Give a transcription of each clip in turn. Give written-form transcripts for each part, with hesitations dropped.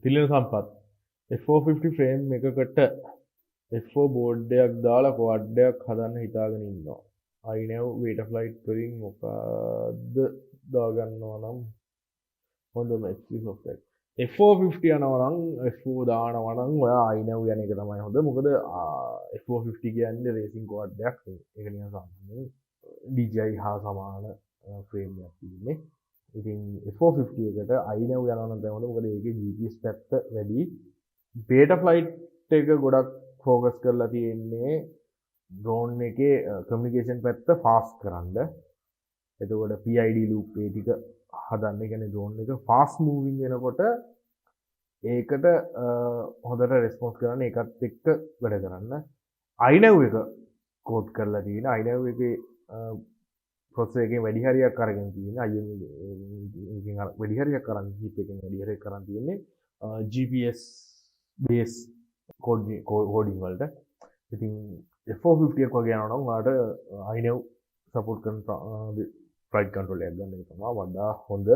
තිලින සම්පත් F450 frame එකකට F4 board එකක් දාලා quad එකක් හදන්න හිතාගෙන ඉන්නවා. Inav Betaflight වලින් මොකද්ද දාගන්නවා නම් හොඳම XP software. F450 යනවා නම් F4 දානවා නම් ඔයා Inav යන එක තමයි හොඳ. මොකද F450 කියන්නේ රේසින් quad එකක්. ඒක නිකන් සාමාන්‍ය DJI හා සමාන ෆ්‍රේම් එකක් තියෙන්නේ. ඉතින් F450 එකට Inav යනවා නම් තමයි හොඳ. මොකද ඒකේ GPS පැත්ත වැඩි. Betaflight එක ගොඩක් ෆෝකස් කරලා තියෙන්නේ drone එකේ communication පැත්ත fast කරන්න. එතකොට PID loop ඒ ටික හදන්න. කියන්නේ drone එක fast moving වෙනකොට ඒකට හොඳට response කරන්න ඒකත් එක්ක වැඩ කරන්න. Inav එක කෝඩ් කරලා තියෙන Inav එකේ processor එකෙන් වැඩි හරියක් අරගෙන තියෙන්නේ එකෙන් වැඩි හරියක් අරන් chip එකෙන් වැඩි හරියක් අරන් තියෙන්නේ GPS base coding වලට. ඉතින් F450 එක වගේ යනවා නම් ඔයාලට Inav support කරන flight control එකක් ගන්න එක තමයි වඩා හොඳ.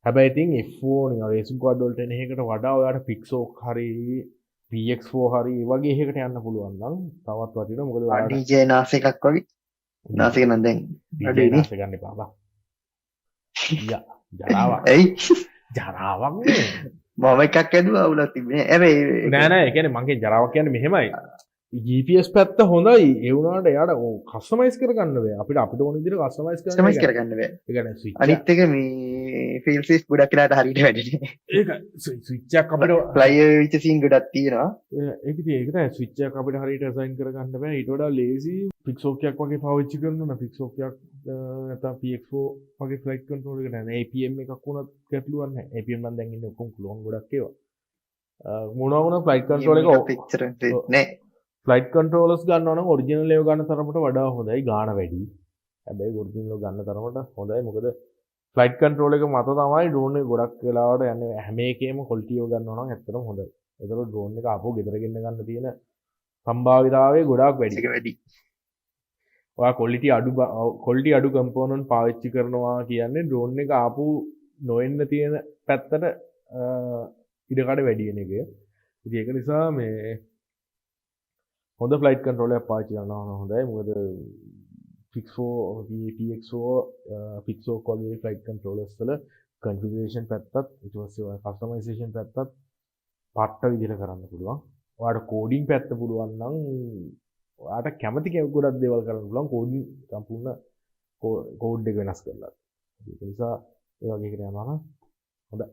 හැබැයි ඉතින් F4 නිකන් racing quad වලට එන එකකට වඩා ඔයාලට Pixel හරි PX4 හරි ඒ වගේ එකකට යන්න පුළුවන් නම් තවත් වටිනවා. මොකද ඔයාලට DJ NAS එකක් වගේ NAS එක නම් දැන් DJ NAS එක ගන්න එපා බා. ජරාවක්. ඇයි ජරාවක් නේ. මම එකක් ඇදුවා අවුලක් තිබුණේ. හැබැයි නෑ ඒ කියන්නේ මගේ ජරාවක් කියන්නේ මෙහෙමයි. GPS පැත්ත හොඳයි. ඒ වුණාට එයාට කස්ටමයිස් කරගන්න බෑ. අපිට ඕන විදිහට කස්ටමයිස් කරගන්න බෑ. ඒ කියන්නේ ස්විච් අනිත් එක මේ ෆීල් සිස් ගොඩක් වෙලාට හරියට වැඩිනේ. ඒක ස්විච් එකක් අපිට ෆ්ලයිර් විච් සීන් ගොඩක් තියෙනවා. ඒක තමයි ස්විච් එකක් අපිට හරියට අසයින් කරගන්න බෑ. ඊට වඩා ලේසි Pixel එකක් වගේ පාවිච්චි කරනවා නම් Pixel එකක් නැත්නම් PX4 වගේ ෆ්ලයිට් කන්ට්‍රෝල් එකට නෑ. APM එකක් වුණත් ගැටලුවක් නෑ. APM නම් දැන් ඉන්නේ ඔක්කොම ක්ලෝන් ගොඩක් ඒවා. මොනවා වුණා ෆ්ලයිට් කන්ට්‍රෝල් එක පික්චර් නෑ. ෆ්ලයිට් කන්ට්‍රෝලර්ස් ගන්නවා නම් ඔරිජිනල් ඒවා ගන්න තරමට වඩා හොඳයි. ගාණ වැඩි. හැබැයි ඔරිජිනල් ගන්න තරමට හොඳයි. මොකද ෆ්ලයිට් කන්ට්‍රෝල් එක මත තමයි ඩ්‍රෝන් එක ගොඩක් වෙලාවට යන්නේ. හැම එකේම ක්වොලිටි එක ගන්නවා නම් ඇත්තටම හොඳයි. ඒතකොට ඩ්‍රෝන් එක ආපහු ගෙදර ගෙන්න ගන්න තියෙන සම්භාවිතාවය ගොඩාක් වැඩි. ඔයා ක්වොලිටි අඩු කම්පෝනන්ට් පාවිච්චි කරනවා කියන්නේ ඩ්‍රෝන් එක ආපහු නොෙන්න තියෙන පැත්තට ඉඩකඩ වැඩි වෙන එක. ඉතින් ඒක නිසා මේ හොඳ ෆ්ලයිට් කන්ට්‍රෝල් එකක් පාවිච්චි කරනවා හොඳයි. මොකද Pixel වගේ ෆ්ලයිට් කන්ට්‍රෝලර්ස් වල කන්ෆිගරේෂන් පැත්තත් ඊට පස්සේ කස්ටමයිසේෂන් පැත්තත් පට්ට විදිහට කරන්න පුළුවන්. ඔයාලට කෝඩින් පැත්ත පුළුවන් නම් ඔයාලට කැමති ගොඩක් දේවල් කරන්න පුළුවන් කෝඩින් සම්පූර්ණ කෝඩ් එක වෙනස් කරලා. ඒක නිසා ඒ වගේ කරනවා නම් හොඳයි.